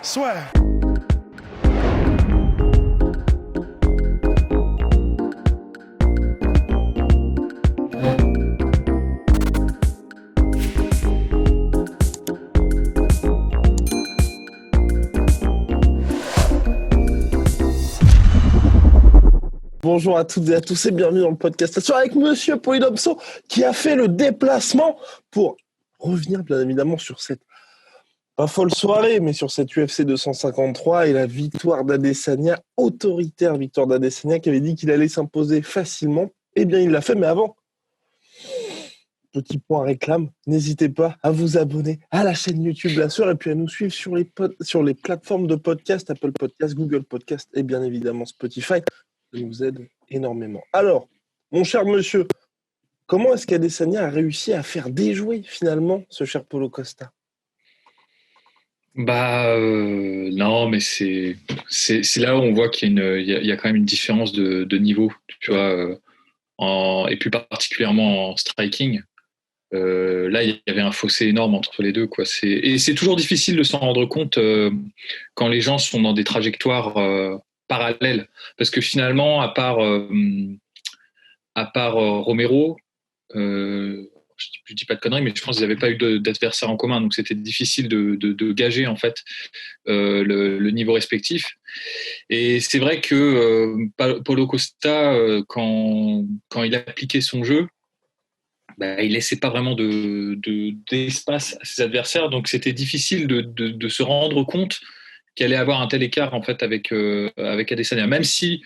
Swear. Bonjour à toutes et à tous et bienvenue dans le podcast avec Monsieur Polydomso qui a fait le déplacement pour revenir bien évidemment sur cette pas folle soirée, mais sur cette UFC 253 et la victoire d'Adesanya, autoritaire victoire d'Adesanya qui avait dit qu'il allait s'imposer facilement. Eh bien, il l'a fait, mais avant, petit point réclame, n'hésitez pas à vous abonner à la chaîne YouTube La Soeur et puis à nous suivre sur les plateformes de podcast, Apple Podcast, Google Podcast et bien évidemment Spotify. Ça nous aide énormément. Alors, mon cher monsieur, comment est-ce qu'Adesanya a réussi à faire déjouer finalement ce cher Paulo Costa ? Non, mais c'est là où on voit qu'il y a quand même une différence de niveau, tu vois, et plus particulièrement en striking. Là, il y avait un fossé énorme entre les deux, quoi. Et c'est toujours difficile de s'en rendre compte quand les gens sont dans des trajectoires parallèles, parce que finalement, à part Romero. Je dis pas de conneries, mais je pense qu'ils n'avaient pas eu d'adversaire en commun, donc c'était difficile de gager en fait le niveau respectif. Et c'est vrai que Paulo Costa, quand il appliquait son jeu, il laissait pas vraiment d'espace à ses adversaires, donc c'était difficile de se rendre compte qu'il allait avoir un tel écart en fait avec Adesanya, même si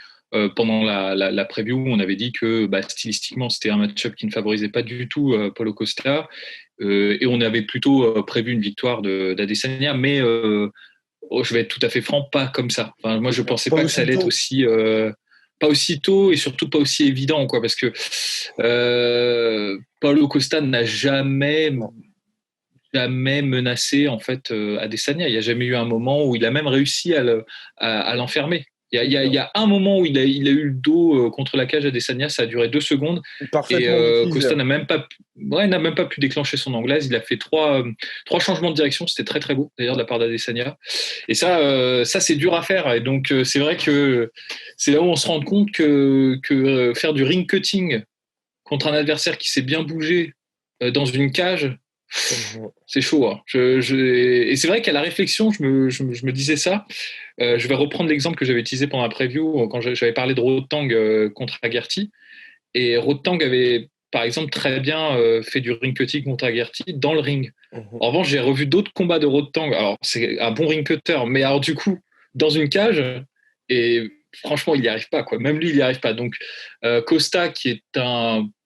pendant la preview, on avait dit que stylistiquement, c'était un match-up qui ne favorisait pas du tout Paulo Costa. Et on avait plutôt prévu une victoire d'Adesanya. Mais je vais être tout à fait franc, pas comme ça. Enfin, moi, je ne pensais pas que ça allait être aussi... pas aussi tôt et surtout pas aussi évident, quoi, parce que Paulo Costa n'a jamais menacé en fait Adesanya. Il n'y a jamais eu un moment où il a même réussi à l'enfermer. Il y a un moment où il a eu le dos contre la cage Adesanya, ça a duré 2 secondes. Et Costa n'a même pas pu déclencher son anglaise. Il a fait trois changements de direction. C'était très très beau d'ailleurs de la part d'Adesanya. Et ça c'est dur à faire. Et donc c'est vrai que c'est là où on se rend compte que faire du ring cutting contre un adversaire qui s'est bien bougé dans une cage, c'est chaud. Hein. Et c'est vrai qu'à la réflexion, je me disais ça. Je vais reprendre l'exemple que j'avais utilisé pendant la preview quand j'avais parlé de Rodtang contre Agarty. Et Rodtang avait, par exemple, très bien fait du ring cutting contre Agarty dans le ring. En revanche, j'ai revu d'autres combats de Rodtang. Alors, c'est un bon ring cutter, mais alors du coup, dans une cage, et franchement, il n'y arrive pas, quoi. Même lui, il n'y arrive pas. Donc, Costa, qui est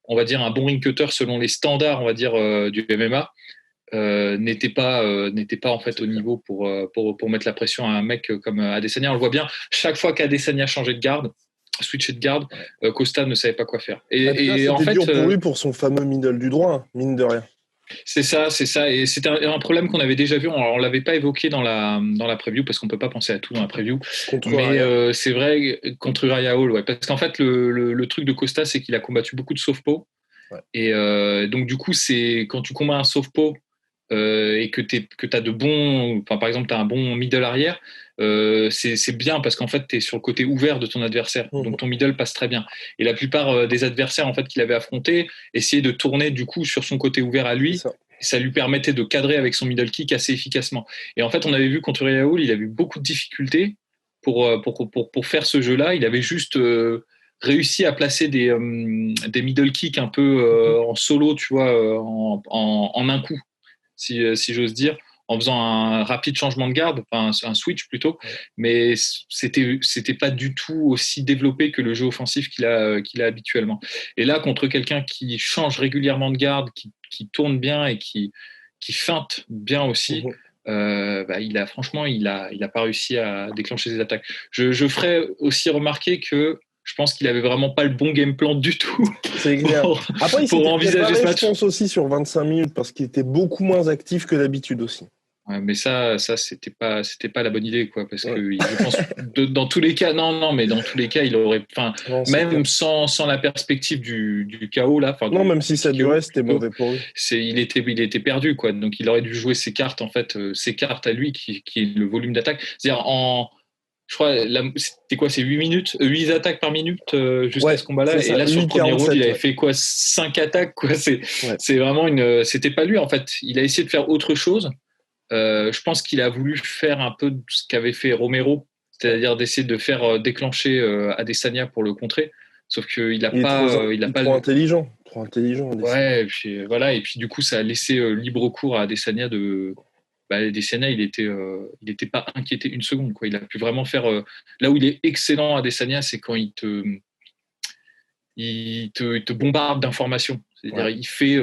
on va dire un bon ring cutter selon les standards, on va dire, du MMA, n'était pas en fait au niveau pour mettre la pression à un mec comme Adesanya. On le voit bien, chaque fois qu'Adesanya changeait de garde, switchait de garde, Costa ne savait pas quoi faire. Et en fait, dur pour lui pour son fameux middle du droit, mine de rien. C'est ça. Et c'était un problème qu'on avait déjà vu. On l'avait pas évoqué dans la preview parce qu'on peut pas penser à tout dans la preview. Mais c'est vrai contre Uriah Hall, ouais. Parce qu'en fait, le truc de Costa, c'est qu'il a combattu beaucoup de southpaw. Ouais. Et donc du coup, c'est quand tu combats un southpaw et que tu as de bons, enfin, par exemple, tu as un bon middle arrière, c'est bien parce qu'en fait, tu es sur le côté ouvert de ton adversaire. Donc, ton middle passe très bien. Et la plupart des adversaires en fait, qu'il avait affrontés essayaient de tourner du coup sur son côté ouvert à lui. Ça lui permettait de cadrer avec son middle kick assez efficacement. Et en fait, on avait vu contre Uriah Hall, il avait eu beaucoup de difficultés pour faire ce jeu-là. Il avait juste réussi à placer des middle kicks un peu en solo, tu vois, en un coup. Si j'ose dire, en faisant un rapide changement de garde, enfin un switch plutôt, mais c'était pas du tout aussi développé que le jeu offensif qu'il a habituellement. Et là, contre quelqu'un qui change régulièrement de garde, qui tourne bien et qui feinte bien aussi, il a pas réussi à déclencher ses attaques. Je ferais aussi remarquer que je pense qu'il avait vraiment pas le bon game plan du tout. C'est clair. Après, il s'était envisager ce match. Je pense aussi sur 25 minutes parce qu'il était beaucoup moins actif que d'habitude aussi. Ouais, mais ça c'était pas la bonne idée, quoi, parce que je pense dans tous les cas, non, mais dans tous les cas, il aurait, enfin, même sans la perspective du chaos là, enfin, même si ça durait, c'était mauvais pour lui. Il était perdu, quoi. Donc il aurait dû jouer ses cartes, en fait, ses cartes à lui, qui est le volume d'attaque. C'est-à-dire je crois, c'était quoi, c'est 8 attaques par minute jusqu'à ce combat-là. Et là, sur le premier round, il avait fait quoi, 5 attaques, quoi. C'est vraiment c'était pas lui, en fait. Il a essayé de faire autre chose. Je pense qu'il a voulu faire un peu ce qu'avait fait Romero, c'est-à-dire d'essayer de faire déclencher Adesanya pour le contrer. Sauf qu'il n'a pas. Il a pas trop intelligent. Trop intelligent. Ouais, et puis, voilà. Et puis du coup, ça a laissé libre cours à Adesanya Adesanya, il était pas inquiété une seconde, quoi. Il a pu vraiment faire. Là où il est excellent, Adesanya, c'est quand il te bombarde d'informations. C'est-à-dire, il fait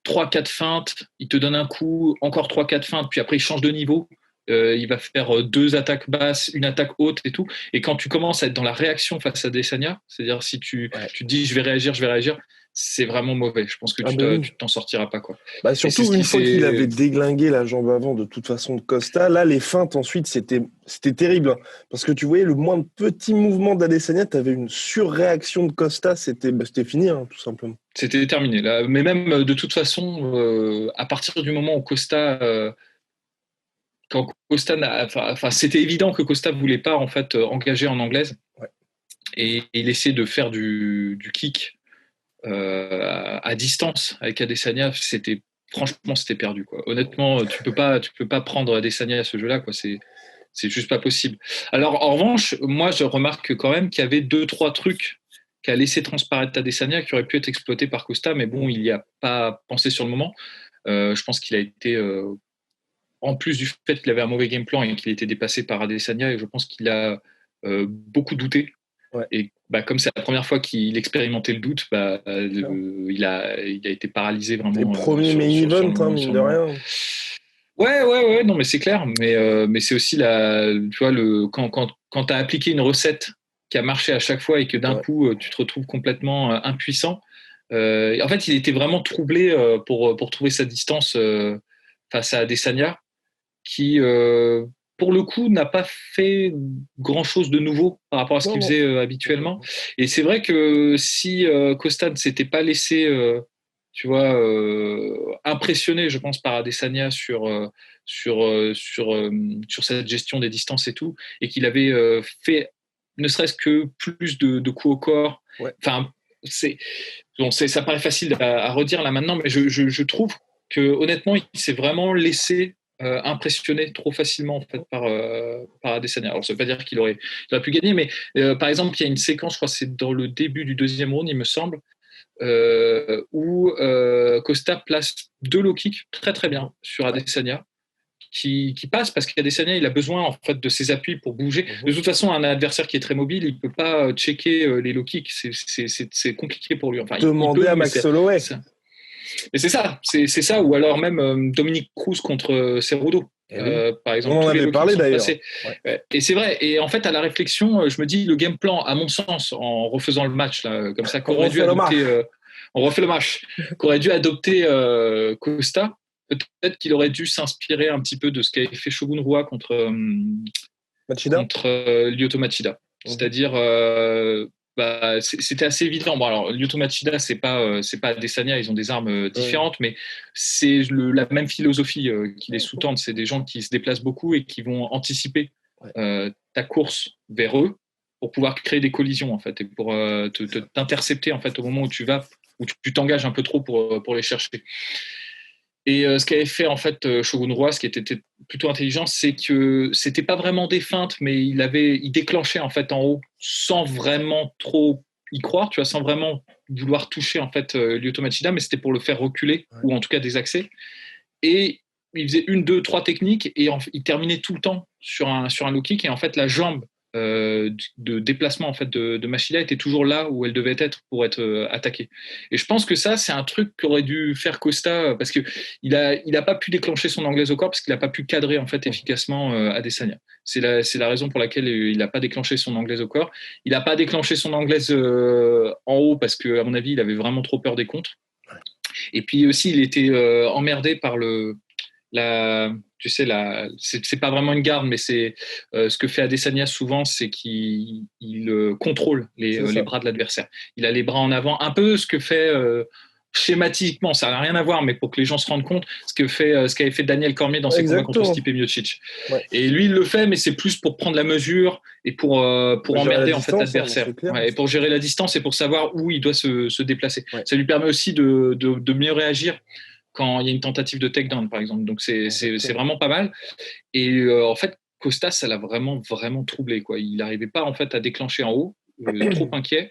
3-4 feintes, il te donne un coup, encore 3-4 feintes, puis après, il change de niveau. Il va faire 2 attaques basses, une attaque haute et tout. Et quand tu commences à être dans la réaction face à Adesanya, c'est-à-dire si tu te dis je vais réagir, c'est vraiment mauvais. Je pense que tu t'en sortiras pas, quoi. Surtout une fois qu'il avait déglingué la jambe avant de toute façon de Costa, là les feintes ensuite c'était terrible, hein, parce que tu voyais le moindre petit mouvement d'Adesanya, tu avais une surréaction de Costa, c'était fini, hein, tout simplement. C'était terminé là. Mais même de toute façon, à partir du moment où Costa quand Costa c'était évident que Costa voulait pas, en fait, engager en anglaise, et il essayait de faire du kick à distance avec Adesanya. Franchement, c'était perdu, quoi. Honnêtement, tu peux pas prendre Adesanya à ce jeu-là, quoi. C'est juste pas possible. Alors, en revanche, moi, je remarque quand même qu'il y avait 2-3 trucs qu'a laissé transparaître Adesanya qui auraient pu être exploités par Costa, mais bon, il n'y a pas pensé sur le moment. Je pense qu'il a été, en plus du fait qu'il avait un mauvais game plan et qu'il était dépassé par Adesanya, et je pense qu'il a beaucoup douté. Et comme c'est la première fois qu'il expérimentait le doute, il a été paralysé vraiment. Les premiers main events, mine de rien. Ouais, non, mais c'est clair. Mais c'est aussi tu vois, quand tu as appliqué une recette qui a marché à chaque fois et que d'un coup, tu te retrouves complètement impuissant. En fait, il était vraiment troublé pour trouver sa distance face à Adesanya, qui, pour le coup, n'a pas fait grand-chose de nouveau par rapport à ce qu'il faisait habituellement. Et c'est vrai que si Costa ne s'était pas laissé, tu vois, impressionné, je pense, par Adesanya sur cette gestion des distances et tout, et qu'il avait fait ne serait-ce que plus de coups au corps. Enfin, ça paraît facile à redire là maintenant, mais je trouve que honnêtement, il s'est vraiment laissé impressionné trop facilement, en fait, par Adesanya. Alors ça veut pas dire qu'il aurait pu gagner, mais par exemple, il y a une séquence, je crois que c'est dans le début du deuxième round, il me semble, où Costa place 2 low kicks très très bien sur Adesanya, qui passe, parce qu'Adesanya, il a besoin, en fait, de ses appuis pour bouger. De toute façon, un adversaire qui est très mobile, il peut pas checker les low kicks, c'est compliqué pour lui. Enfin, demander à Max Holloway. Mais c'est ça, ou alors même Dominique Cruz contre Cerudo, par exemple. On en avait parlé d'ailleurs. Et c'est vrai. Et en fait, à la réflexion, je me dis, le game plan, à mon sens, en refaisant le match là, comme ça, qu'aurait dû adopter, on refait le match, qu'aurait dû adopter Costa. Peut-être qu'il aurait dû s'inspirer un petit peu de ce qu'avait fait Shogun Rua contre Lyoto Machida. C'est-à-dire, c'était assez évident. Bon, alors, Lyoto Machida, c'est pas Adesanya, ils ont des armes différentes, mais c'est la même philosophie qui les sous-tend. C'est des gens qui se déplacent beaucoup et qui vont anticiper ta course vers eux pour pouvoir créer des collisions, en fait, et pour t'intercepter, en fait, au moment où tu t'engages un peu trop pour les chercher. Et ce qu'avait fait, en fait, Shogun Rua, ce qui était plutôt intelligent, c'est que c'était pas vraiment des feintes, mais il déclenchait, en fait, en haut sans vraiment trop y croire, tu vois, sans vraiment vouloir toucher, en fait, Lyoto Machida, mais c'était pour le faire reculer, ou en tout cas des accès. Et il faisait 1, 2, 3 techniques, et il terminait tout le temps sur un low kick, et en fait la jambe de déplacement, en fait, de Machida était toujours là où elle devait être pour être attaquée. Et je pense que ça, c'est un truc qu'aurait dû faire Costa, parce que il a pas pu déclanger son anglaise au corps, parce qu'il n'a pas pu cadrer, en fait, efficacement Adesanya. C'est la raison pour laquelle il n'a pas déclenché son anglaise au corps. Il n'a pas déclenché son anglaise en haut, parce que, à mon avis, il avait vraiment trop peur des contres. Et puis aussi, il était emmerdé par Tu sais, c'est pas vraiment une garde, mais c'est ce que fait Adesanya souvent, c'est qu'il contrôle les bras de l'adversaire. Il a les bras en avant, un peu ce que fait schématiquement, ça n'a rien à voir, mais pour que les gens se rendent compte, ce qu'avait fait Daniel Cormier dans ses combats contre Stipe Miocic. Ouais. Et lui, il le fait, mais c'est plus pour prendre la mesure et pour emmerder en fait l'adversaire. Et pour gérer la distance et pour savoir où il doit se déplacer. Ouais. Ça lui permet aussi de mieux réagir quand il y a une tentative de takedown, par exemple. Donc, c'est vraiment pas mal. Et en fait, Costa, ça l'a vraiment, vraiment troublé, quoi. Il n'arrivait pas, en fait, à déclencher en haut, trop inquiet.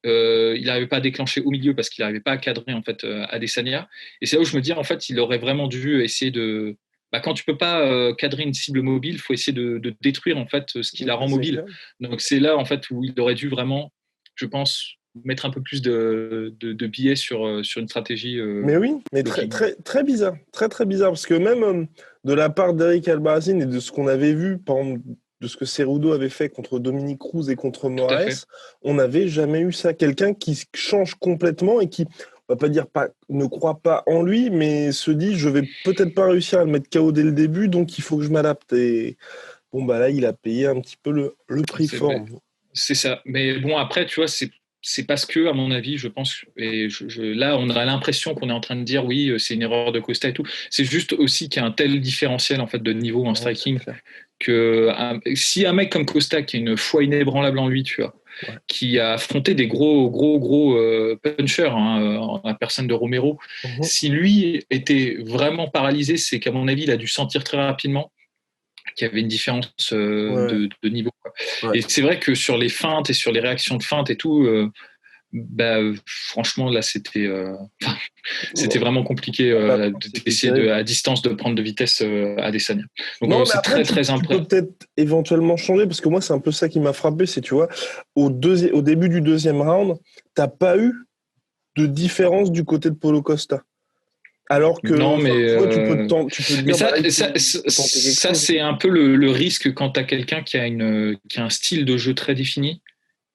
Il n'arrivait pas à déclencher au milieu parce qu'il n'arrivait pas à cadrer, en fait, Adesanya. Et c'est là où je me dis, en fait, il aurait vraiment dû essayer de... quand tu peux pas cadrer une cible mobile, il faut essayer de détruire, en fait, ce qui la rend mobile. Donc, c'est là, en fait, où il aurait dû vraiment, je pense, mettre un peu plus de billets sur une stratégie. Mais oui, mais très bizarre. Très bizarre. Parce que même de la part d'Eric Albarazin et de ce qu'on avait vu, par exemple, de ce que Cerudo avait fait contre Dominique Cruz et contre Moraes, on n'avait jamais eu ça. Quelqu'un qui change complètement et qui, on va pas dire ne croit pas en lui, mais se dit je vais peut-être pas réussir à le mettre KO dès le début, donc il faut que je m'adapte. Et bon, là, il a payé un petit peu le prix fort. C'est ça. Mais bon, après, tu vois, c'est parce que, à mon avis, je pense, et là, on a l'impression qu'on est en train de dire, oui, c'est une erreur de Costa et tout. C'est juste aussi qu'il y a un tel différentiel en fait de niveau en striking que si un mec comme Costa qui a une foi inébranlable en lui, tu vois, qui a affronté des gros punchers, la personne de Romero, si lui était vraiment paralysé, c'est qu'à mon avis, il a dû sentir très rapidement qu'il y avait une différence de niveau, quoi. Ouais. Et c'est vrai que sur les feintes et sur les réactions de feintes et tout, franchement, là, c'était vraiment compliqué d'essayer à distance de prendre de vitesse Adesanya. Donc, c'est très, très impressionnant. Tu peux peut-être éventuellement changer, parce que moi, c'est un peu ça qui m'a frappé, c'est, tu vois, au début du deuxième round, t'as pas eu de différence du côté de Paulo Costa. Alors que non, mais tu peux te dire, ça c'est un peu le risque quand tu as quelqu'un qui a un style de jeu très défini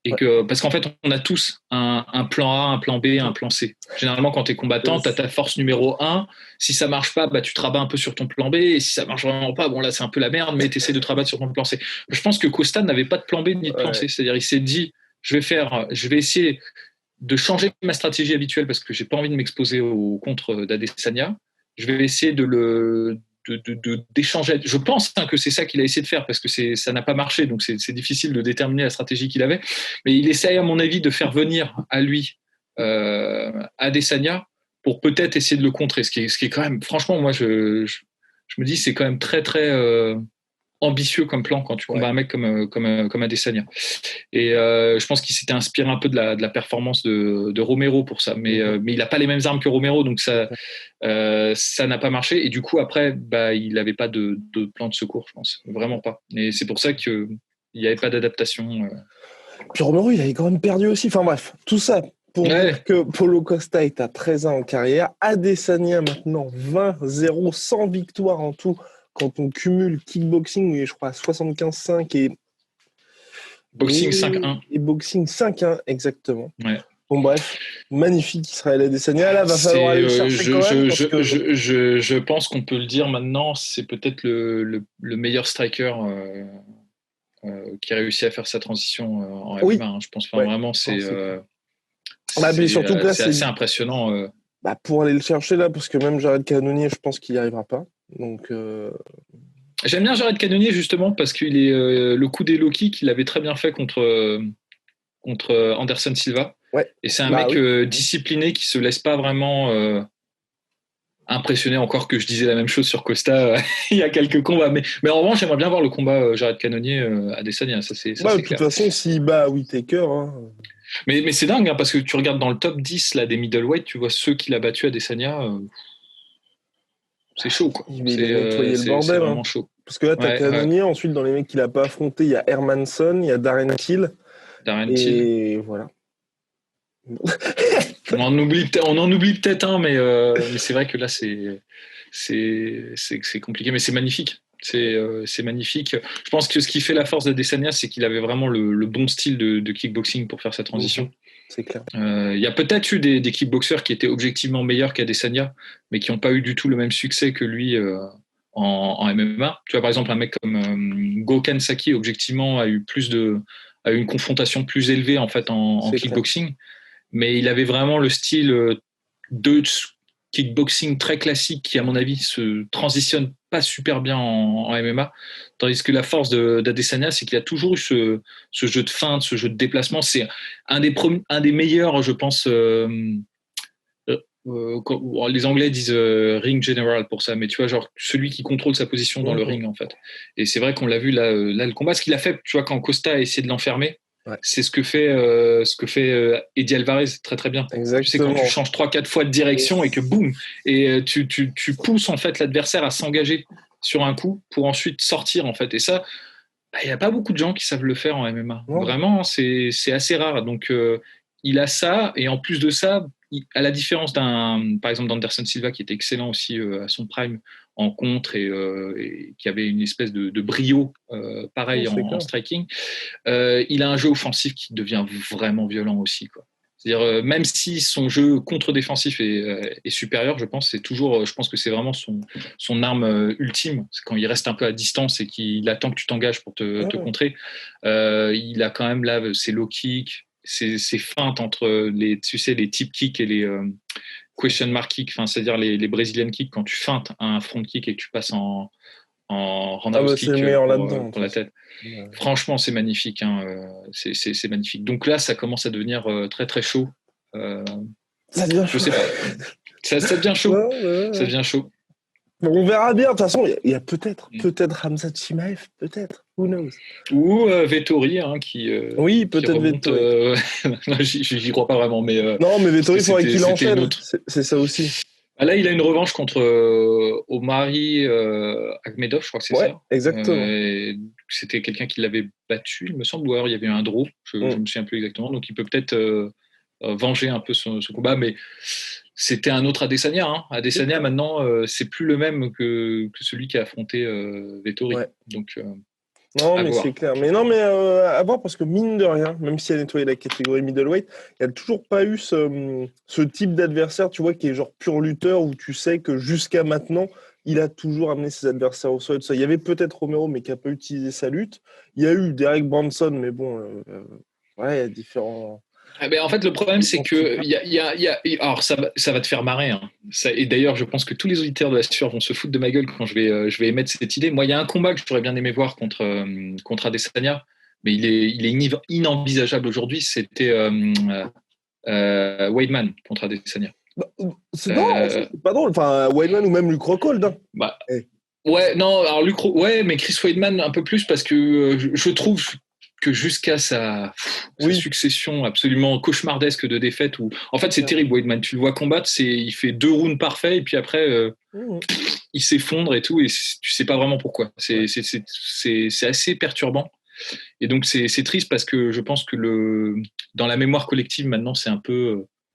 et parce qu'en fait on a tous un plan A, un plan B, un plan C. Généralement quand tu es combattant, tu as ta force numéro 1, si ça marche pas, tu te rabats un peu sur ton plan B, et si ça marche vraiment pas, bon là c'est un peu la merde, mais tu essaies de te rabattre sur ton plan C. Je pense que Costa n'avait pas de plan B ni de plan C, c'est-à-dire il s'est dit je vais essayer de changer ma stratégie habituelle parce que j'ai pas envie de m'exposer au contre d'Adesanya. Je vais essayer d'échanger. Je pense que c'est ça qu'il a essayé de faire parce que ça n'a pas marché, donc c'est difficile de déterminer la stratégie qu'il avait. Mais il essaye, à mon avis, de faire venir à lui Adesanya pour peut-être essayer de le contrer. Ce qui est quand même, franchement, moi, je me dis, c'est quand même très, très ambitieux comme plan quand tu combats un mec comme Adesanya. Et je pense qu'il s'était inspiré un peu de la performance de Romero pour ça, mais il n'a pas les mêmes armes que Romero, donc ça n'a pas marché. Et du coup après, il n'avait pas de plan de secours, je pense, vraiment pas. Et c'est pour ça qu'il n'y avait pas d'adaptation. Puis Romero, il avait quand même perdu aussi. Enfin bref, tout ça pour dire que Paulo Costa est à 13 ans en carrière. Adesanya maintenant 20-0, 100 victoires en tout. Quand on cumule kickboxing, je crois 75-5 et boxing 5-1. Et boxing 5-1, exactement. Ouais. Bon, bref, magnifique Israël Adesanya. Là, va falloir aller le chercher quand même. Je pense qu'on peut le dire maintenant, c'est peut-être le meilleur striker qui a réussi à faire sa transition en MMA. Hein. Je pense vraiment, c'est assez impressionnant. Pour aller le chercher là, parce que même Jared Cannonier, je pense qu'il n'y arrivera pas. Donc, j'aime bien Jared Cannonier justement parce qu'il est le coup des Loki qu'il avait très bien fait contre Anderson Silva. Ouais. Et c'est un mec discipliné qui se laisse pas vraiment impressionner, encore que je disais la même chose sur Costa il y a quelques combats. Mais en revanche, j'aimerais bien voir le combat Jared Cannonier à Adesanya. Ça, c'est de toute façon, s'il bat Whittaker... Mais c'est dingue, parce que tu regardes dans le top 10 là, des middleweight, tu vois ceux qu'il a battu à Adesanya. C'est chaud, quoi. C'est vraiment chaud. Parce que là, t'as Cannonier, ensuite, dans les mecs qu'il n'a pas affronté, il y a Hermansson, il y a Darren Till. Et voilà. on en oublie peut-être un, mais c'est vrai que là, c'est compliqué, mais c'est magnifique. C'est magnifique. Je pense que ce qui fait la force d'Adesanya, c'est qu'il avait vraiment le bon style de kickboxing pour faire sa transition. C'est clair. Il y a peut-être eu des kickboxers qui étaient objectivement meilleurs qu'Adesanya, mais qui n'ont pas eu du tout le même succès que lui en MMA. Tu vois, par exemple, un mec comme Gokhan Saki, objectivement, a eu une confrontation plus élevée en fait en kickboxing, mais il avait vraiment le style de kickboxing très classique qui, à mon avis, se transitionne pas super bien en MMA. Tandis que la force d'Adesanya, c'est qu'il a toujours eu ce jeu de feinte, ce jeu de déplacement. C'est un des meilleurs, je pense. Les Anglais disent ring general pour ça, mais tu vois, genre celui qui contrôle sa position dans le ring en fait. Et c'est vrai qu'on l'a vu là, le combat, ce qu'il a fait, tu vois, quand Costa a essayé de l'enfermer, c'est ce que fait Eddie Alvarez très très bien. Exactement. Tu sais, quand tu changes 3-4 fois de direction et que boum, et tu pousses en fait l'adversaire à s'engager sur un coup pour ensuite sortir en fait. Et ça, il n'y a pas beaucoup de gens qui savent le faire en MMA. Non. Vraiment, c'est assez rare. Donc il a ça, et en plus de ça, à la différence par exemple d'Anderson Silva qui était excellent aussi à son prime en contre et qui avait une espèce de brio pareil en striking, il a un jeu offensif qui devient vraiment violent aussi, quoi. C'est-à-dire même si son jeu contre-défensif est supérieur, je pense que c'est vraiment son arme ultime. C'est quand il reste un peu à distance et qu'il attend que tu t'engages pour te contrer. Il a quand même là ses low kicks, ces feintes entre les tip kicks et les question mark kicks, c'est-à-dire les Brazilian kicks, quand tu feintes un front kick et que tu passes en roundhouse kick pour la tête. Ouais. Franchement, c'est magnifique. C'est magnifique. Donc là, ça commence à devenir très très chaud. Ça devient chaud. Je sais pas. Ça devient chaud. Ouais. Ça devient chaud. Bon, on verra bien. De toute façon, il y a peut-être Khamzat Chimaev, peut-être. Who knows? Ou Vettori, qui. Oui, peut-être Vettori. J'y crois pas vraiment, mais. Non, mais Vettori, il faudrait qu'il enchaîne. C'est ça aussi. Là, il a une revanche contre Omari Akhmedov, je crois que c'est ça. Exactement. C'était quelqu'un qui l'avait battu, il me semble, ou alors il y avait eu un draw, je ne me souviens plus exactement. Donc, il peut peut-être venger un peu ce combat, mais c'était un autre Adesanya. Adesanya, maintenant, c'est plus le même que celui qui a affronté Vettori. Ouais. Donc, non, mais c'est clair. Mais non, mais à voir, parce que mine de rien, même si elle a nettoyé la catégorie middleweight, il n'y a toujours pas eu ce type d'adversaire, tu vois, qui est genre pur lutteur, où tu sais que jusqu'à maintenant, il a toujours amené ses adversaires au sol et tout ça. Il y avait peut-être Romero, mais qui n'a pas utilisé sa lutte. Il y a eu Derek Brunson, mais bon, il y a différents... En fait, le problème, c'est que alors ça va te faire marrer. Et d'ailleurs, je pense que tous les auditeurs de la sueur vont se foutre de ma gueule quand je vais émettre cette idée. Moi, il y a un combat que j'aurais bien aimé voir contre Adesanya, mais il est inenvisageable aujourd'hui. C'était Weidman contre Adesanya. C'est pas drôle. Enfin, Weidman ou même Luke Rockhold. Ouais, non, alors mais Chris Weidman un peu plus, parce que je trouve que jusqu'à sa succession absolument cauchemardesque de défaites, où en fait c'est terrible. Weidman, tu le vois combattre, il fait 2 rounds parfaits et puis après il s'effondre et tout, et tu sais pas vraiment pourquoi. C'est assez perturbant, et donc c'est triste, parce que je pense que dans la mémoire collective maintenant, c'est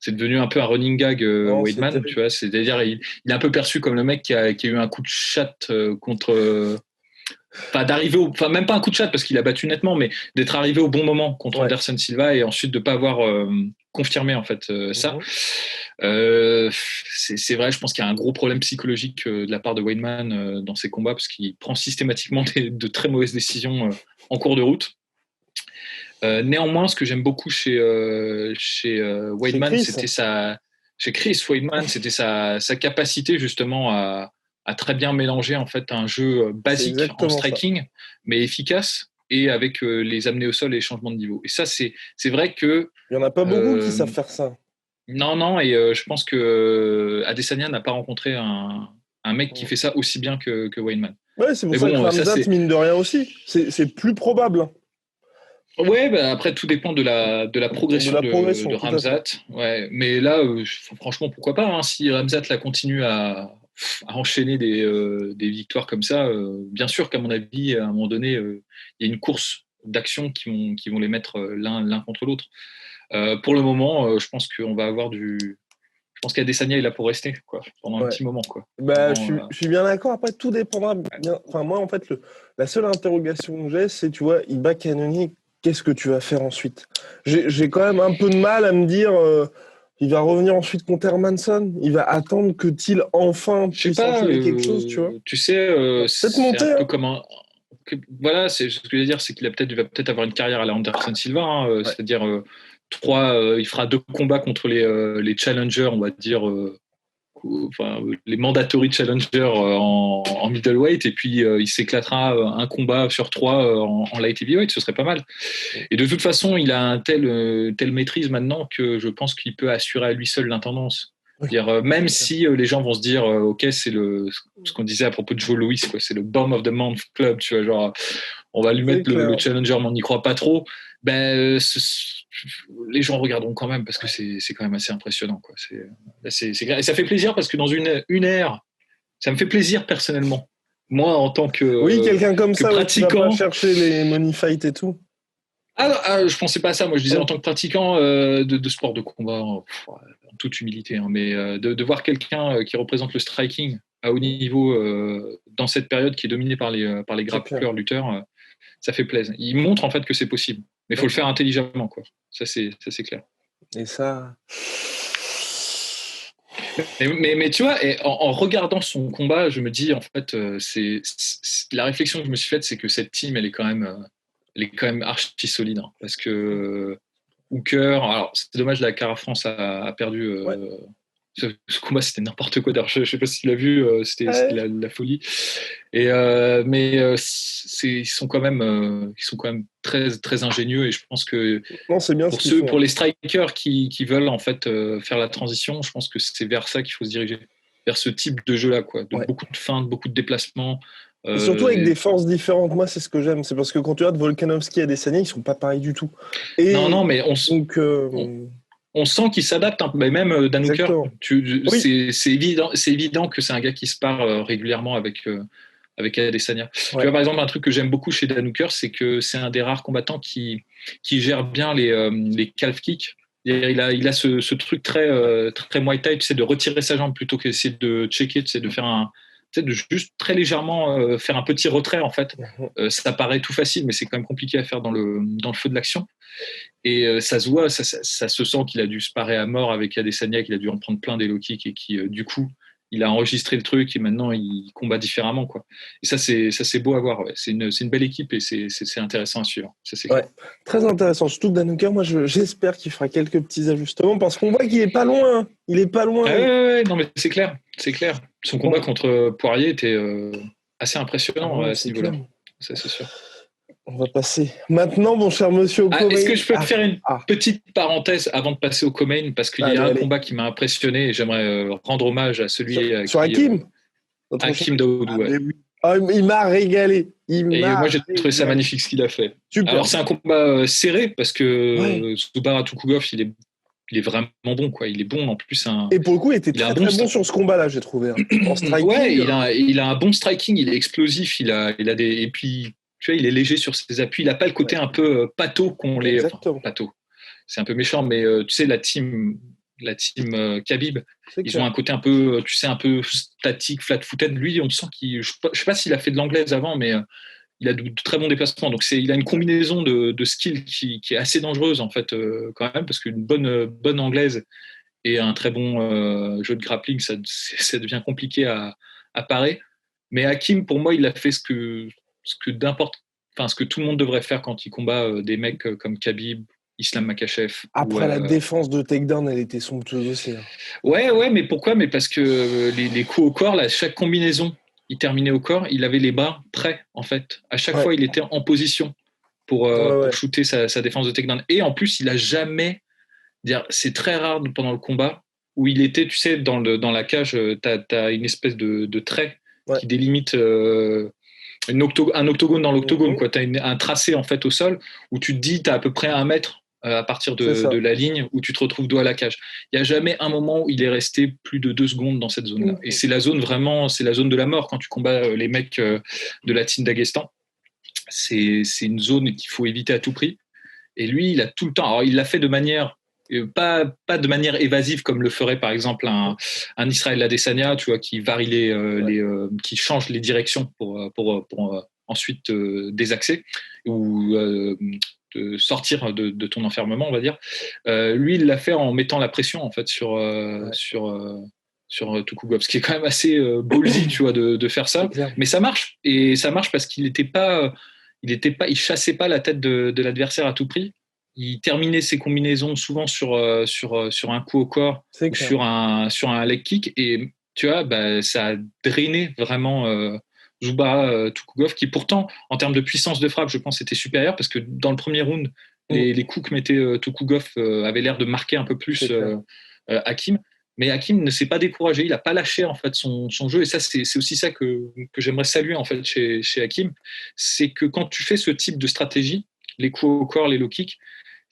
devenu un peu un running gag, Weidman, tu vois. C'est-à-dire il est un peu perçu comme le mec qui a eu un coup de chatte contre même pas un coup de chatte parce qu'il a battu nettement, mais d'être arrivé au bon moment contre Anderson Silva, et ensuite de pas avoir confirmé en fait ça. C'est vrai, je pense qu'il y a un gros problème psychologique de la part de Weidman dans ses combats, parce qu'il prend systématiquement de très mauvaises décisions en cours de route. Néanmoins, ce que j'aime beaucoup chez Weidman, chez Chris Weidman, c'était sa capacité justement à très bien mélanger en fait un jeu basique en striking, mais efficace, et avec les amener au sol et les changements de niveau. Et ça, c'est vrai que il y en a pas beaucoup qui savent faire ça. Non, et je pense que Adesanya n'a pas rencontré un mec qui fait ça aussi bien que Weidman. Ouais, c'est pour ça que Khamzat, mine de rien aussi, c'est plus probable. Ouais, après tout dépend de la progression de Khamzat. Ouais, mais là, franchement, pourquoi pas, si Khamzat la continue à enchaîner des victoires comme ça, bien sûr qu'à mon avis, à un moment donné, il y a une course d'action qui vont les mettre l'un contre l'autre. Pour le moment, je pense qu'on va avoir je pense qu'Adesanya est là pour rester, quoi, pendant un petit moment, quoi. Je suis bien d'accord. Après, tout dépendra. Enfin, moi, en fait, la seule interrogation que j'ai, c'est, tu vois, il bat Cannonier, qu'est-ce que tu vas faire ensuite? J'ai quand même un peu de mal à me dire, Il va revenir ensuite contre Hermanson. Il va attendre que Till enfin puisse enchaîner quelque chose, tu vois. Tu sais, peut-être monter, un peu comme un. Voilà, c'est ce que je veux dire, c'est qu'il va peut-être avoir une carrière à la Anderson Silva, hein, c'est-à-dire il fera 2 combats contre les challengers, on va dire. Les mandatory challengers en middleweight, et puis il s'éclatera un combat sur 3 en light heavyweight, ce serait pas mal. Et de toute façon, il a telle maîtrise maintenant que je pense qu'il peut assurer à lui seul l'intendance. Dire, même si les gens vont se dire ok, c'est ce qu'on disait à propos de Joe Louis, quoi, c'est le Bomb of the Month Club, tu vois, genre on va lui mettre le challenger, mais on n'y croit pas trop. Les gens regarderont quand même parce que c'est quand même assez impressionnant, quoi. C'est clair. Et ça fait plaisir parce que dans une ère, ça me fait plaisir personnellement. Moi, en tant que quelqu'un comme ça, pratiquant, qui va pas chercher les money fights et tout. Je pensais pas à ça. Moi, je disais en tant que pratiquant de sport de combat, en toute humilité, hein, mais de voir quelqu'un qui représente le striking à haut niveau dans cette période qui est dominée par les grappleurs, lutteurs, ça fait plaisir. Il montre en fait que c'est possible, mais il faut le faire intelligemment, quoi. Ça c'est clair. Et ça. Mais tu vois, en regardant son combat, je me dis en fait, la réflexion que je me suis faite, c'est que cette team, elle est quand même archi solide, hein, parce que Hooker, alors c'est dommage, la Cara France a perdu. Ce combat, c'était n'importe quoi. Je ne sais pas si tu l'as vu, c'était la folie. Mais ils sont quand même très, très ingénieux, et je pense que c'est bien pour les strikers qui veulent en fait faire la transition, je pense que c'est vers ça qu'il faut se diriger, vers ce type de jeu-là, quoi, beaucoup de feintes, beaucoup de déplacements. Et surtout avec des forces différentes. Moi, c'est ce que j'aime. C'est parce que quand tu regardes Volkanovski et Adesanya, ils sont pas pareils du tout. Non, mais on sent qu'il s'adapte, hein. Mais même Dan Hooker, c'est évident que c'est un gars qui se part régulièrement avec Adesanya. Tu vois, par exemple, un truc que j'aime beaucoup chez Dan Hooker, c'est que c'est un des rares combattants qui gère bien les calf kicks. Il a ce truc très, très Muay Thai, tu sais, de retirer sa jambe plutôt qu'essayer de checker, tu sais, de faire de juste très légèrement faire un petit retrait, en fait. Ça paraît tout facile, mais c'est quand même compliqué à faire dans le feu de l'action. Et ça se voit, ça se sent qu'il a dû se parer à mort avec Adesanya, qu'il a dû en prendre plein des low kicks, et qui, du coup, il a enregistré le truc, et maintenant il combat différemment, quoi. Et ça c'est beau à voir. Ouais. C'est une belle équipe, et c'est intéressant à suivre. Ça, c'est très intéressant. Surtout que Dan Hooker, moi j'espère qu'il fera quelques petits ajustements, parce qu'on voit qu'il est pas loin. Il est pas loin. Non, mais c'est clair. Son combat contre Poirier était assez impressionnant à ce niveau-là. Ça, c'est sûr. On va passer maintenant, mon cher monsieur, au co-main. Est-ce que je peux faire une petite parenthèse avant de passer au co-main, parce qu'il y a un combat qui m'a impressionné, et j'aimerais rendre hommage à celui sur Hakim Hakim Daoud. Il m'a régalé. Moi, j'ai trouvé ça magnifique ce qu'il a fait. Super. Alors, c'est un combat serré, parce que Subara Tukugov, il est vraiment bon, quoi. Il est bon en plus. Et pour le coup, il était très bon sur ce combat-là, j'ai trouvé. En striking. Il a un bon striking, il est explosif, il a des. Et puis, tu vois, il est léger sur ses appuis. Il n'a pas le côté un peu pâteau qu'on les. Exactement. Pâteau. C'est un peu méchant, mais tu sais, la team Khabib, ils ont un côté un peu, tu sais, un peu statique, flat-footed. Lui, on sent qu'il. Je sais pas s'il a fait de l'anglaise avant, mais il a de très bons déplacements. Donc, il a une combinaison de skills qui est assez dangereuse, en fait, quand même, parce qu'une bonne anglaise et un très bon jeu de grappling, ça devient compliqué à parer. Mais Hakim, pour moi, il a fait ce que tout le monde devrait faire quand il combat des mecs comme Khabib, Islam Makhachev. Après, la défense de takedown, elle était somptueuse aussi. Ouais, mais pourquoi ? Mais parce que les coups au corps, là, chaque combinaison, il terminait au corps, il avait les bras prêts, en fait. À chaque fois, il était en position pour shooter sa défense de takedown. Et en plus, il a jamais... C'est très rare pendant le combat où il était, tu sais, dans la cage, t'as une espèce de trait qui délimite un octogone dans l'octogone, quoi. T'as un tracé, en fait, au sol où tu te dis, t'as à peu près 1 mètre à partir de la ligne où tu te retrouves dos à la cage. Il n'y a jamais un moment où il est resté plus de 2 secondes dans cette zone-là. Et c'est la zone de la mort quand tu combats les mecs de la team d'Aghestan. C'est une zone qu'il faut éviter à tout prix. Et lui, il a tout le temps... Alors, il l'a fait de manière... Pas de manière évasive comme le ferait par exemple un Israël Adesanya, tu vois, qui varie qui change les directions pour ensuite désaxer, ou sortir de ton enfermement, on va dire. Lui, il l'a fait en mettant la pression en fait sur Tukugov, ce qui est quand même assez ballsy, tu vois, de faire ça. Mais ça marche, et ça marche parce qu'il il chassait pas la tête de l'adversaire à tout prix. Il terminait ses combinaisons souvent sur un coup au corps ou sur un leg kick, et tu vois, ça a drainé vraiment Zuba Tukugov, qui pourtant, en termes de puissance de frappe, je pense, était supérieur, parce que dans le premier round, les coups que mettait Tukugov avaient l'air de marquer un peu plus Hakim. Mais Hakim ne s'est pas découragé, il n'a pas lâché en fait son jeu, et ça c'est aussi ça que j'aimerais saluer en fait chez Hakim, c'est que quand tu fais ce type de stratégie, les coups au corps, les low kicks,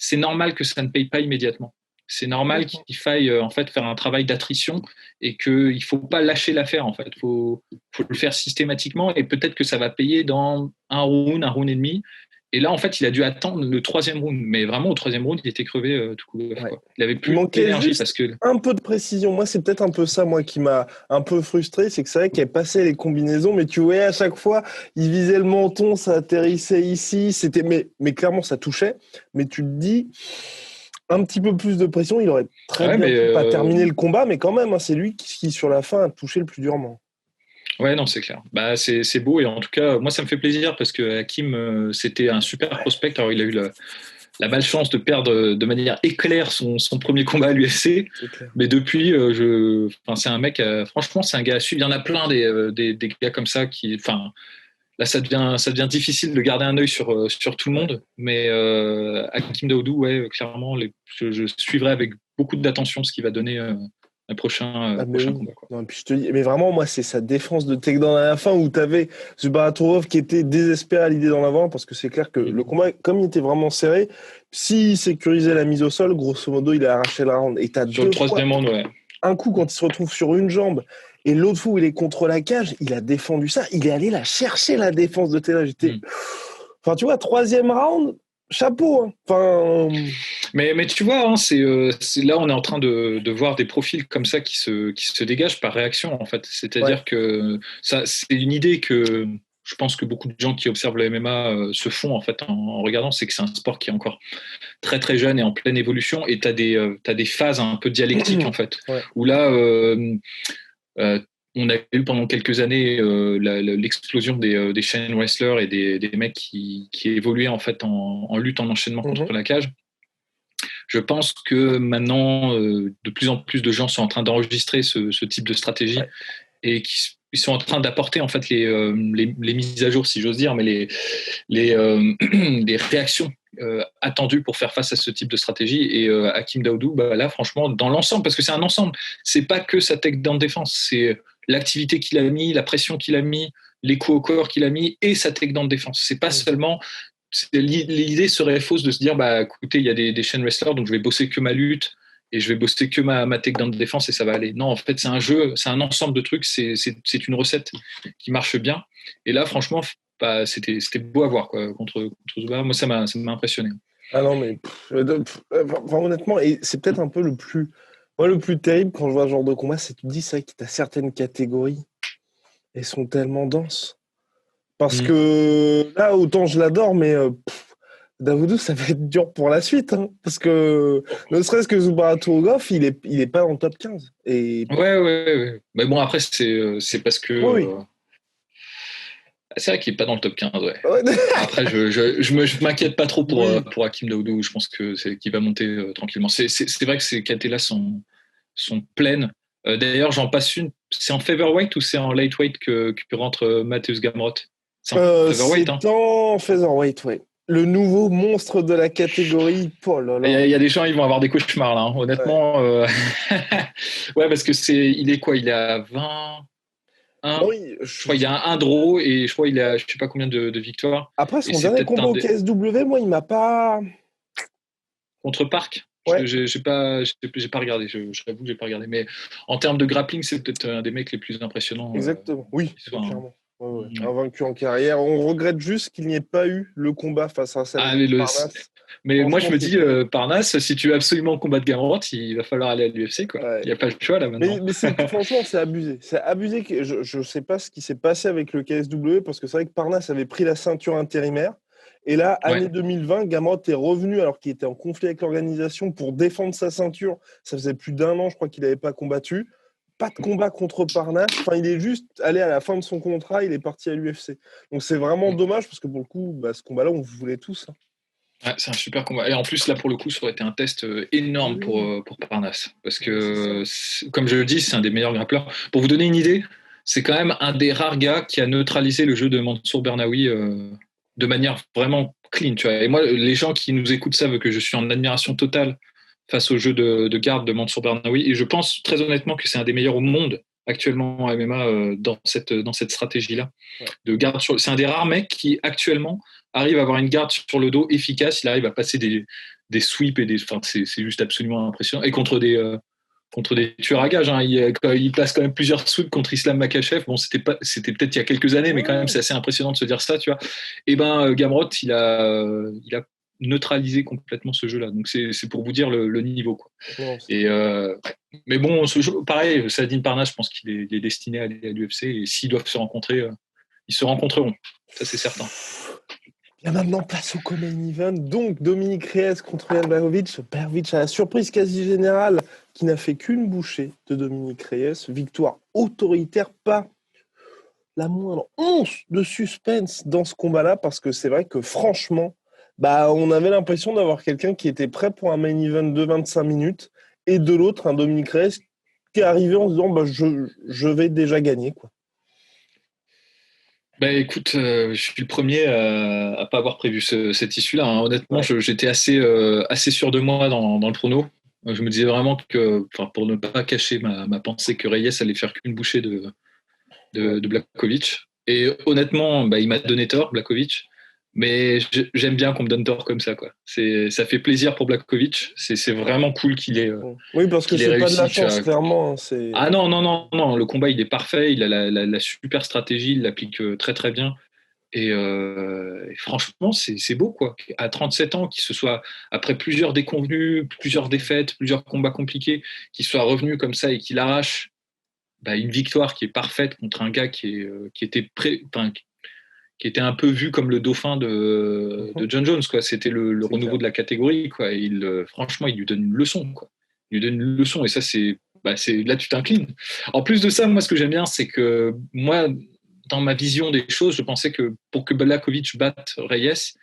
c'est normal que ça ne paye pas immédiatement. C'est normal qu'il faille en fait faire un travail d'attrition, et qu'il ne faut pas lâcher l'affaire en fait. Faut le faire systématiquement, et peut-être que ça va payer dans un round et demi. Et là, en fait, il a dû attendre le troisième round. Mais vraiment, au troisième round, il était crevé tout coup. Il avait plus d'énergie parce que un peu de précision. Moi, c'est peut-être un peu ça, moi, qui m'a un peu frustré, c'est que c'est vrai qu'il passait les combinaisons, mais tu voyais à chaque fois, il visait le menton, ça atterrissait ici. Mais clairement, ça touchait. Mais tu te dis, un petit peu plus de pression, il aurait très bien pu pas terminer le combat, mais quand même, c'est lui qui, sur la fin, a touché le plus durement. Ouais, non, c'est clair. C'est beau, et en tout cas, moi, ça me fait plaisir parce que Hakim, c'était un super prospect. Alors, il a eu la malchance de perdre de manière éclair son premier combat à l'UFC. Mais depuis, c'est un mec, franchement, c'est un gars à suivre. Il y en a plein des gars comme ça qui. Là, ça devient difficile de garder un œil sur tout le monde. Mais Hakim Daoudou, ouais, clairement, je suivrai avec beaucoup d'attention ce qu'il va donner. Le prochain combat. Quoi. Non, puis je te dis, mais vraiment, moi, c'est sa défense de takedown à la fin où tu avais Zubaraturov qui était désespéré à l'idée d'en avoir, parce que c'est clair que le combat, comme il était vraiment serré, s'il sécurisait la mise au sol, grosso modo, il a arraché le round. Et sur le troisième round, ouais. Un coup, quand il se retrouve sur une jambe, et l'autre fois où il est contre la cage, il a défendu ça. Il est allé la chercher, la défense de takedown. Enfin, tu vois, troisième round, chapeau. Hein. Enfin... Mais tu vois, c'est là on est en train de voir des profils comme ça qui se dégagent par réaction en fait. C'est-à-dire que ça, c'est une idée que je pense que beaucoup de gens qui observent le MMA se font en fait en regardant, c'est que c'est un sport qui est encore très très jeune et en pleine évolution, et t'as des phases un peu dialectiques en fait, où là on a eu pendant quelques années l'explosion des chain wrestlers et des mecs qui évoluaient en fait en lutte en enchaînement contre la cage. Je pense que maintenant, de plus en plus de gens sont en train d'enregistrer ce type de stratégie, et ils sont en train d'apporter en fait les mises à jour, si j'ose dire, mais les réactions attendues pour faire face à ce type de stratégie. Et Hakim Daoudou, là, franchement, dans l'ensemble, parce que c'est un ensemble, c'est pas que sa takedown défense, c'est l'activité qu'il a mis, la pression qu'il a mis, les coups au corps qu'il a mis, et sa takedown défense. C'est pas seulement... L'idée serait fausse de se dire écoutez, il y a des chain wrestlers, donc je vais bosser que ma lutte et je vais bosser que ma takedown de défense et ça va aller. Non, en fait, c'est un jeu, c'est un ensemble de trucs, c'est une recette qui marche bien. Et là, franchement, c'était beau à voir quoi, contre Zuba. Moi, ça m'a impressionné. Ah non, mais honnêtement, et c'est peut-être un peu le plus terrible quand je vois ce genre de combat, c'est que tu te dis ça, que tu as certaines catégories, elles sont tellement denses. Parce que là, autant je l'adore, mais Daoudou, ça va être dur pour la suite. Hein, parce que ne serait-ce que Zubaraturov, il est pas dans le top 15. Et... Ouais. Mais bon, après, c'est parce que... c'est vrai qu'il n'est pas dans le top 15, ouais. Après, je m'inquiète pas trop pour Hakim Daoudou. Je pense qu'il va monter tranquillement. C'est vrai que ces catés-là sont pleines. D'ailleurs, j'en passe une. C'est en featherweight ou c'est en lightweight que rentre Mateusz Gamrot? C'est en featherweight, en featherweight, ouais. Le nouveau monstre de la catégorie. Oh là là. Il y a des gens, ils vont avoir des cauchemars là. Hein. Honnêtement, ouais, parce que il est quoi? Il est à 20. Je crois qu'il a un draw et je crois qu'il a je sais pas combien de victoires. Après, son dernier combat au KSW, moi, il m'a pas. Contre Park. Ouais. J'ai pas regardé. J'avoue que j'ai pas regardé. Mais en termes de grappling, c'est peut-être un des mecs les plus impressionnants. Exactement. Oui, clairement. Invaincu en carrière. On regrette juste qu'il n'y ait pas eu le combat face à Parnasse. Mais moi, je me dis, Parnasse, si tu veux absolument combattre Gamrot, il va falloir aller à l'UFC. Il n'y a pas le choix là maintenant. Mais franchement, c'est abusé. C'est abusé. Je ne sais pas ce qui s'est passé avec le KSW, parce que c'est vrai que Parnasse avait pris la ceinture intérimaire. Et là, année 2020, Gamrot est revenu alors qu'il était en conflit avec l'organisation pour défendre sa ceinture. Ça faisait plus d'1 an, je crois qu'il n'avait pas combattu. Pas de combat contre Parnasse. Enfin, il est juste allé à la fin de son contrat, il est parti à l'UFC. Donc c'est vraiment dommage parce que pour le coup, ce combat-là, on voulait tous. Hein. Ouais, c'est un super combat. Et en plus, là, pour le coup, ça aurait été un test énorme pour Parnasse. Parce que, comme je le dis, c'est un des meilleurs grappleurs. Pour vous donner une idée, c'est quand même un des rares gars qui a neutralisé le jeu de Mansour Bernaoui de manière vraiment clean. Tu vois. Et moi, les gens qui nous écoutent savent que je suis en admiration totale face au jeu de garde de Mansour Bernaoui. Et je pense très honnêtement que c'est un des meilleurs au monde actuellement en MMA dans cette stratégie-là. Ouais. De garde c'est un des rares mecs qui, actuellement, arrive à avoir une garde sur le dos efficace. Il arrive à passer des sweeps et c'est juste absolument impressionnant. Et contre des tueurs à gages, hein. Il passe quand même plusieurs sweeps contre Islam Makhachev. Bon, c'était peut-être il y a quelques années, mais quand même, c'est assez impressionnant de se dire ça, tu vois. Et Gamrot, il a neutralisé complètement ce jeu-là. Donc, c'est pour vous dire le niveau, quoi. Mais bon, ce jeu, pareil, Saladin Parnasse, je pense qu'il est destiné à aller à l'UFC. Et s'ils doivent se rencontrer, ils se rencontreront. Ça, c'est certain. Bien maintenant, place au co-main event. Donc, Dominick Reyes contre Jan Blachowicz. Blachowicz a la surprise quasi générale qui n'a fait qu'une bouchée de Dominick Reyes. Victoire autoritaire, pas la moindre once de suspense dans ce combat-là, parce que c'est vrai que franchement, on avait l'impression d'avoir quelqu'un qui était prêt pour un main event de 25 minutes et de l'autre, un Dominick Reyes qui est arrivé en se disant je vais déjà gagner, quoi. Écoute, je suis le premier à pas avoir prévu cette issue-là. Hein. Honnêtement, j'étais assez sûr de moi dans le prono. Je me disais vraiment que, pour ne pas cacher ma pensée, que Reyes allait faire qu'une bouchée de Blachowicz. Et honnêtement, il m'a donné tort, Blachowicz. Mais j'aime bien qu'on me donne tort comme ça, quoi. Ça fait plaisir pour Blachowicz. C'est vraiment cool qu'il ait. Oui, parce que c'est pas de la chance, clairement. Ah non. Le combat, il est parfait. Il a la super stratégie. Il l'applique très, très bien. Et franchement, c'est beau, quoi. À 37 ans, qu'il se soit, après plusieurs déconvenues, plusieurs défaites, plusieurs combats compliqués, qu'il soit revenu comme ça et qu'il arrache une victoire qui est parfaite contre un gars qui était un peu vu comme le dauphin de John Jones, quoi. C'était le renouveau de la catégorie, quoi. Et franchement, il lui donne une leçon, quoi. Il lui donne une leçon, et ça, là, tu t'inclines. En plus de ça, moi, ce que j'aime bien, c'est que moi, dans ma vision des choses, je pensais que pour que Blachowicz batte Reyes,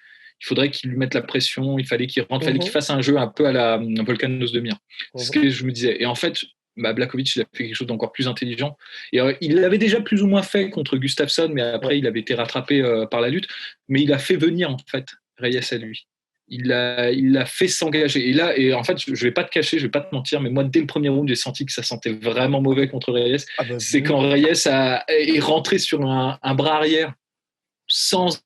il faudrait qu'il lui mette la pression, il fallait qu'il rentre, il fallait qu'il fasse un jeu un peu à la Volkan Ozdemir. C'est ce que je me disais. Et en fait, Blachowicz, il a fait quelque chose d'encore plus intelligent. Et il l'avait déjà plus ou moins fait contre Gustafsson, mais après, il avait été rattrapé par la lutte. Mais il a fait venir, en fait, Reyes à lui. Il l'a fait s'engager. Et en fait, je ne vais pas te cacher, je ne vais pas te mentir, mais moi, dès le premier round, j'ai senti que ça sentait vraiment mauvais contre Reyes. C'est quand Reyes est rentré sur un bras arrière, sans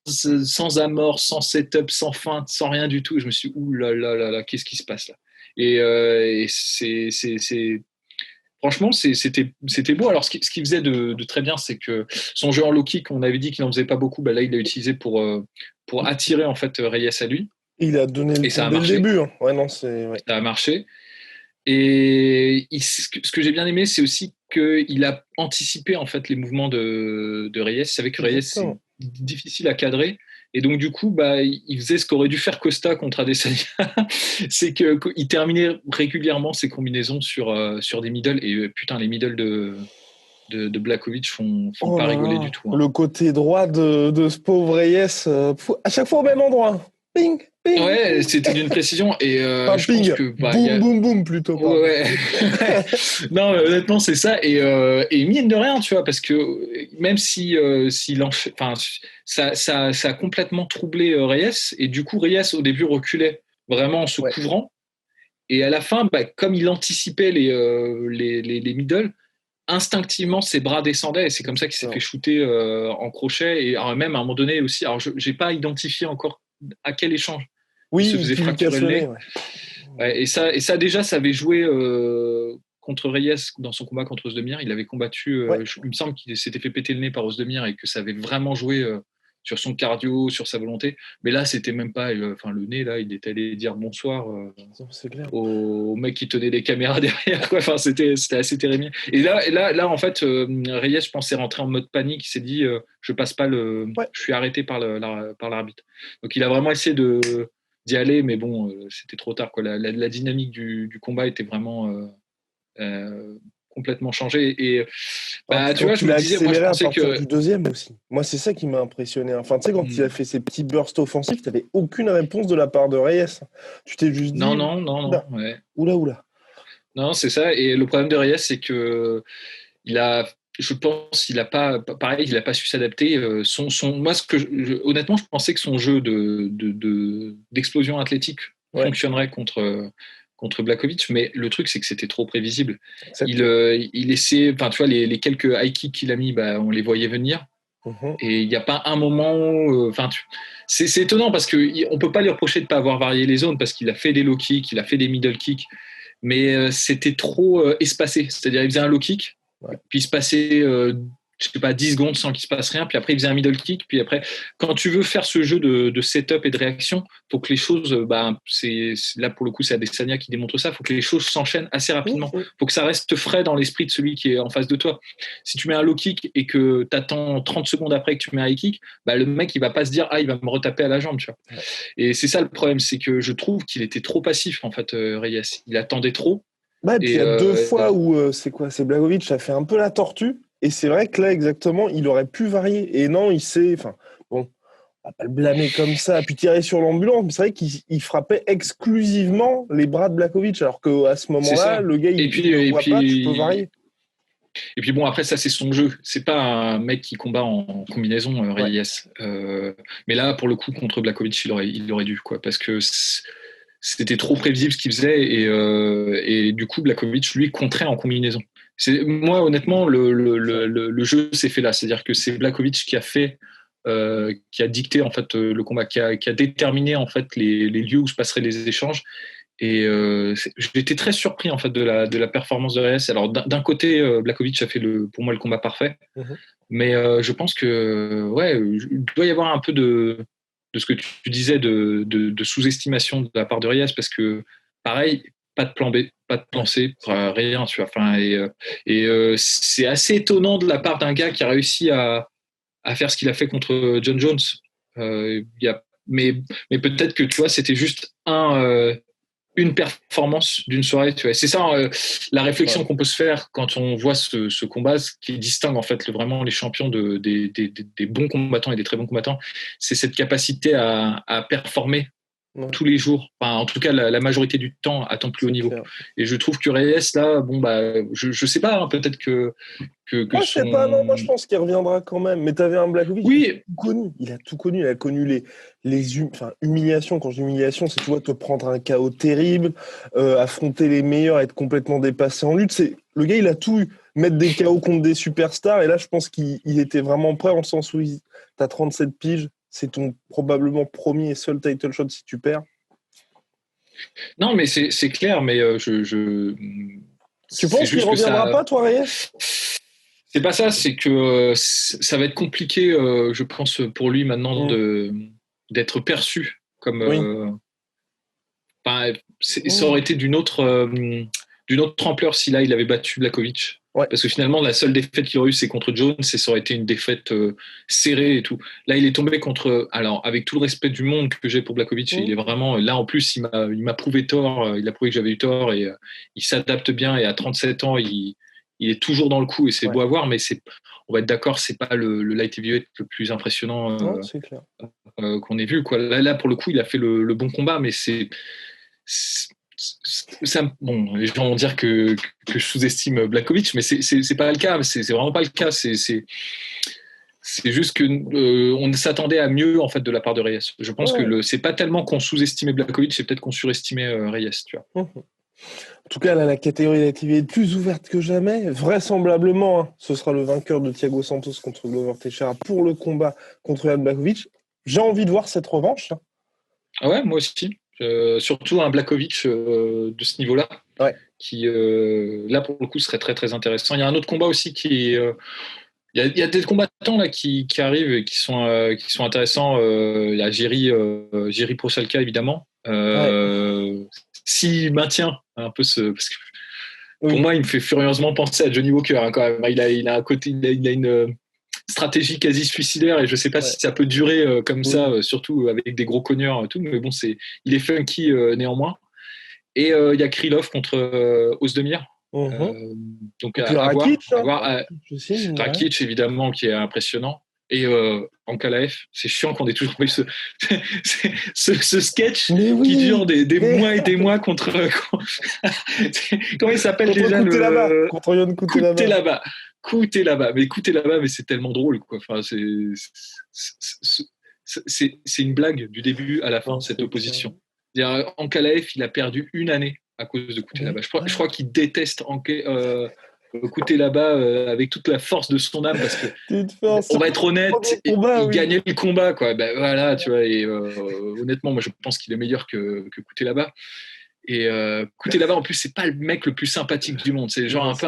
amorce, sans setup, sans feinte, sans rien du tout. Et je me suis dit, ouh là là là là, qu'est-ce qui se passe là ? Et franchement, c'était beau. Alors, ce qu'il faisait de très bien, c'est que son jeu en low kick, on avait dit qu'il n'en faisait pas beaucoup. Là, il l'a utilisé pour attirer en fait Reyes à lui. Il a donné le temps dès le début. Hein. Ça a marché. Et ce que j'ai bien aimé, c'est aussi qu'il a anticipé en fait les mouvements de Reyes. Il savait que Reyes, c'est difficile à cadrer. Et donc, du coup, il faisait ce qu'aurait dû faire Costa contre Adesanya. C'est qu'il terminait régulièrement ses combinaisons sur des middle. Et putain, les middle de Blachowicz font pas rigoler du tout. Hein. Le côté droit de ce pauvre Reyes, à chaque fois au même endroit. Ping, ping. Ouais, c'était d'une précision. Et je ping. pense que. Boum, boum, plutôt. Ouais. Non, mais honnêtement, c'est ça. Et mine de rien, tu vois, parce que même s'il ça a complètement troublé Reyes. Et du coup, Reyes, au début, reculait vraiment en se couvrant. Et à la fin, comme il anticipait les middle, instinctivement, ses bras descendaient. Et c'est comme ça qu'il s'est fait shooter en crochet. Et même à un moment donné aussi, alors je n'ai pas identifié encore à quel échange il se faisait fracturer le nez. Ouais, et ça déjà, ça avait joué contre Reyes dans son combat contre Ozdemir. Il avait combattu, il me semble qu'il s'était fait péter le nez par Ozdemir et que ça avait vraiment joué sur son cardio, sur sa volonté. Mais là, c'était même pas, le nez là, il est allé dire bonsoir au mec qui tenait les caméras derrière, quoi. Enfin, c'était assez terrible. Et là, en fait, Reyes, je pense, est rentré en mode panique. Il s'est dit, je passe pas je suis arrêté par l'arbitre. Donc, il a vraiment essayé d'y aller, mais bon, c'était trop tard, quoi. La dynamique du combat était vraiment complètement changée. Et tu vois, je me disais, moi, je pensais à partir du deuxième aussi. Moi, c'est ça qui m'a impressionné. Enfin, tu sais, quand il a fait ses petits bursts offensifs, tu n'avais aucune réponse de la part de Reyes. Tu t'es juste dit. Non. Ouais. Oula. Non, c'est ça. Et le problème de Reyes, c'est que je pense qu'il n'a pas, pareil, il n'a pas su s'adapter. Moi, honnêtement, je pensais que son jeu d'explosion athlétique fonctionnerait contre Blachowicz, mais le truc, c'est que c'était trop prévisible. Il laissait, enfin, tu vois, les quelques high kicks qu'il a mis, on les voyait venir. Et il n'y a pas un moment, c'est étonnant parce qu'on peut pas lui reprocher de pas avoir varié les zones parce qu'il a fait des low kicks, il a fait des middle kicks, mais c'était trop espacé. C'est-à-dire, il faisait un low kick, puis il se passait, je sais pas, 10 secondes sans qu'il se passe rien, puis après, il faisait un middle kick, puis après, quand tu veux faire ce jeu de setup et de réaction, faut que les choses, là, pour le coup, c'est Adesanya qui démontre ça, faut que les choses s'enchaînent assez rapidement. Faut que ça reste frais dans l'esprit de celui qui est en face de toi. Si tu mets un low kick et que tu attends 30 secondes après que tu mets un high kick, le mec, il va pas se dire, il va me retaper à la jambe, tu vois. Ouais. Et c'est ça le problème, c'est que je trouve qu'il était trop passif, en fait, Reyes. Il attendait trop. Et puis il y a deux fois où c'est Blachowicz a fait un peu la tortue. Et c'est vrai que là, exactement, il aurait pu varier. Et non, il s'est. Enfin, bon, on va pas le blâmer comme ça, puis tirer sur l'ambulance. Mais c'est vrai qu'il frappait exclusivement les bras de Blachowicz, alors qu'à ce moment-là, le gars, il ne voit pas, tu peux varier. Et puis bon, après, ça, c'est son jeu. C'est pas un mec qui combat en combinaison, Reyes. Mais là, pour le coup, contre Blachowicz, il aurait dû, quoi, parce que c'était trop prévisible ce qu'il faisait. Et du coup, Blachowicz, lui, contrait en combinaison. Moi, honnêtement, le jeu s'est fait là. C'est-à-dire que c'est Blachowicz qui a dicté en fait le combat, qui a déterminé en fait les lieux où se passeraient les échanges. Et j'étais très surpris en fait de la performance de Reyes. Alors d'un côté, Blachowicz a fait pour moi le combat parfait, mais je pense que il doit y avoir un peu de ce que tu disais de sous-estimation de la part de Reyes, parce que pareil, pas de plan B, pas de plan C, rien, tu vois. Enfin, et c'est assez étonnant de la part d'un gars qui a réussi à faire ce qu'il a fait contre John Jones. Mais peut-être que tu vois, c'était juste une performance d'une soirée, tu vois. C'est ça la réflexion qu'on peut se faire quand on voit ce combat, ce qui distingue en fait vraiment les champions des bons combattants et des très bons combattants, c'est cette capacité à performer tous les jours, enfin, en tout cas la majorité du temps à temps plus haut niveau. Et je trouve que Reyes là, je sais pas, peut-être que moi, je sais pas, non, moi je pense qu'il reviendra quand même. Mais tu avais un Blachowicz qui a tout connu. Il a connu les humiliations. Quand je dis humiliation, c'est, tu vois, te prendre un KO terrible, affronter les meilleurs, être complètement dépassé en lutte. Le gars, il a tout eu. Mettre des KO contre des superstars. Et là, je pense qu'il était vraiment prêt, en sens où t'as 37 piges. C'est ton probablement premier et seul title shot si tu perds. Non, mais c'est clair, mais Tu penses qu'il reviendra pas, toi, Reyes ? C'est pas ça, c'est que ça va être compliqué, je pense, pour lui maintenant d'être perçu comme. Ça aurait été d'une autre ampleur si là il avait battu Blachowicz. Ouais. Parce que finalement, la seule défaite qu'il aurait eue, c'est contre Jones, et ça aurait été une défaite serrée et tout. Là, il est tombé contre. Alors, avec tout le respect du monde que j'ai pour Blachowicz, il est vraiment. Là, en plus, il m'a prouvé tort, il a prouvé que j'avais eu tort, et il s'adapte bien, et à 37 ans, il est toujours dans le coup, et c'est beau à voir, mais on va être d'accord, c'est pas le light heavyweight le plus impressionnant qu'on ait vu, quoi. Là, pour le coup, il a fait le bon combat, mais bon, les gens vont dire que je sous-estime Blachowicz, mais c'est pas le cas. C'est vraiment pas le cas. C'est juste que on s'attendait à mieux en fait de la part de Reyes. Je pense que c'est pas tellement qu'on sous-estimait Blachowicz, c'est peut-être qu'on surestimait Reyes, tu vois. En tout cas, là, la catégorie d'activité est plus ouverte que jamais. Vraisemblablement, ce sera le vainqueur de Thiago Santos contre Glover Teixeira pour le combat contre Jan Blachowicz. J'ai envie de voir cette revanche. Ah ouais, moi aussi. Surtout un Blachowicz de ce niveau-là, qui là pour le coup serait très très intéressant. Il y a un autre combat aussi qui est Il y a des combattants là qui arrivent et qui sont intéressants. Il y a Jiri Prochazka évidemment. S'il maintient un peu parce que pour moi, il me fait furieusement penser à Johnny Walker hein, quand même. Il a un côté, il a une stratégie quasi suicidaire et je sais pas si ça peut durer comme ça, surtout avec des gros cogneurs et tout. Mais bon, il est funky néanmoins. Et il y a Krylov contre Ozdemir. Donc et puis Rakic, Rakic évidemment qui est impressionnant. Et Ankalaev, c'est chiant qu'on ait toujours eu ce sketch qui dure des mois et des mois contre. Comment il s'appelle déjà contre Yon Kutelaba. Mais Kutelaba, mais c'est tellement drôle quoi. Enfin, c'est une blague du début à la fin cette opposition. Ankalaev, il a perdu une année à cause de Kutelaba. Je crois qu'il déteste Kutelaba avec toute la force de son âme parce que on va être honnête, il gagnait le combat quoi. Ben voilà, tu vois. Et honnêtement, moi je pense qu'il est meilleur que Kutelaba. Et Kutelaba en plus c'est pas le mec le plus sympathique du monde. C'est genre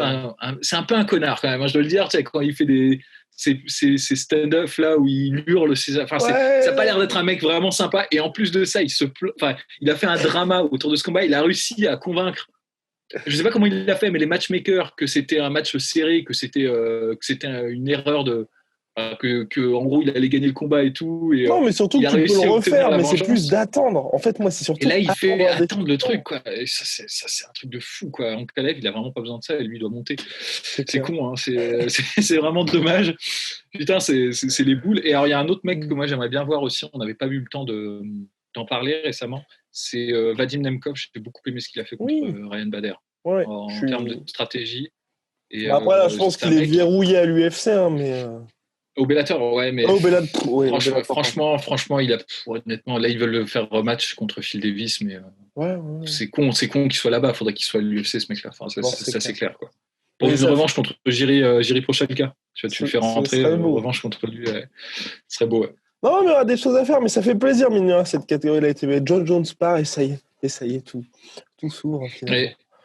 c'est un peu un connard quand même. Hein, je dois le dire. Tu sais, quand il fait ces stand-up là où il hurle, ça n'a pas l'air d'être un mec vraiment sympa. Et en plus de ça, il a fait un drama autour de ce combat. Il a réussi à convaincre. Je sais pas comment il l'a fait, mais les matchmakers que c'était un match serré, que c'était une erreur que en gros il allait gagner le combat et tout. Et, non, mais surtout que tu peux le refaire, mais c'est plus d'attendre. En fait, moi, c'est surtout. Et là, il fait attendre le truc, quoi. Et ça, c'est un truc de fou, quoi. Ankalaev, il a vraiment pas besoin de ça, et lui, il doit monter. C'est con, hein. C'est vraiment dommage. Putain, c'est les boules. Et alors, il y a un autre mec que moi j'aimerais bien voir aussi. On n'avait pas eu le temps d'en parler récemment. C'est Vadim Nemkov. J'ai beaucoup aimé ce qu'il a fait contre Ryan Bader en termes de stratégie. Et, après, là, je pense qu'il est verrouillé à l'UFC, hein, mais. Au Bellator, ouais, mais franchement, honnêtement, là, ils veulent le faire rematch contre Phil Davis, mais c'est con qu'il soit là-bas. Il faudrait qu'il soit à l'UFC, ce mec-là. Enfin, ça, c'est clair, quoi. Pour une revanche contre Jiri Prochazka. Tu le fais rentrer, revanche contre lui, ce serait beau, ouais. Non, mais il y aura des choses à faire, mais ça fait plaisir, mignon, cette catégorie-là. John Jones part, et ça y est, tout s'ouvre.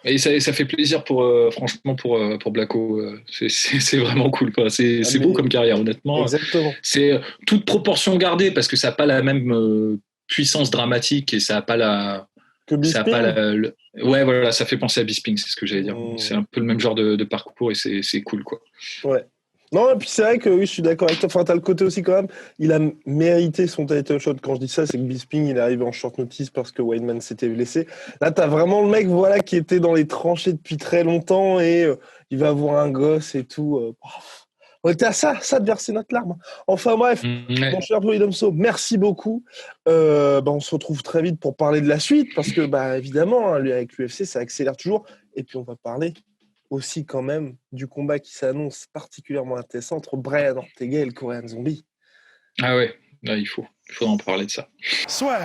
Et ça fait plaisir franchement pour Blacko. C'est vraiment cool, quoi. C'est beau comme carrière, honnêtement. Exactement. C'est toute proportion gardée parce que ça n'a pas la même puissance dramatique et ça n'a pas la. Que Bisping. Ouais, voilà, ça fait penser à Bisping, c'est ce que j'allais dire. C'est un peu le même genre de parcours et c'est cool, quoi. Ouais. Non, et puis c'est vrai que oui, je suis d'accord avec toi. Enfin, t'as le côté aussi quand même, il a mérité son title shot. Quand je dis ça, c'est que Bisping, il est arrivé en short notice parce que Weidman s'était blessé. Là, t'as vraiment le mec, voilà, qui était dans les tranchées depuis très longtemps et il va avoir un gosse et tout. On était à ça de verser notre larme. Enfin bref, mon cher Louis Domso, merci beaucoup. On se retrouve très vite pour parler de la suite parce que, évidemment, hein, avec l'UFC, ça accélère toujours. Et puis, on va parler aussi quand même du combat qui s'annonce particulièrement intéressant entre Brian Ortega et le Korean Zombie. Ah ouais, là, il faut en parler de ça. Soit.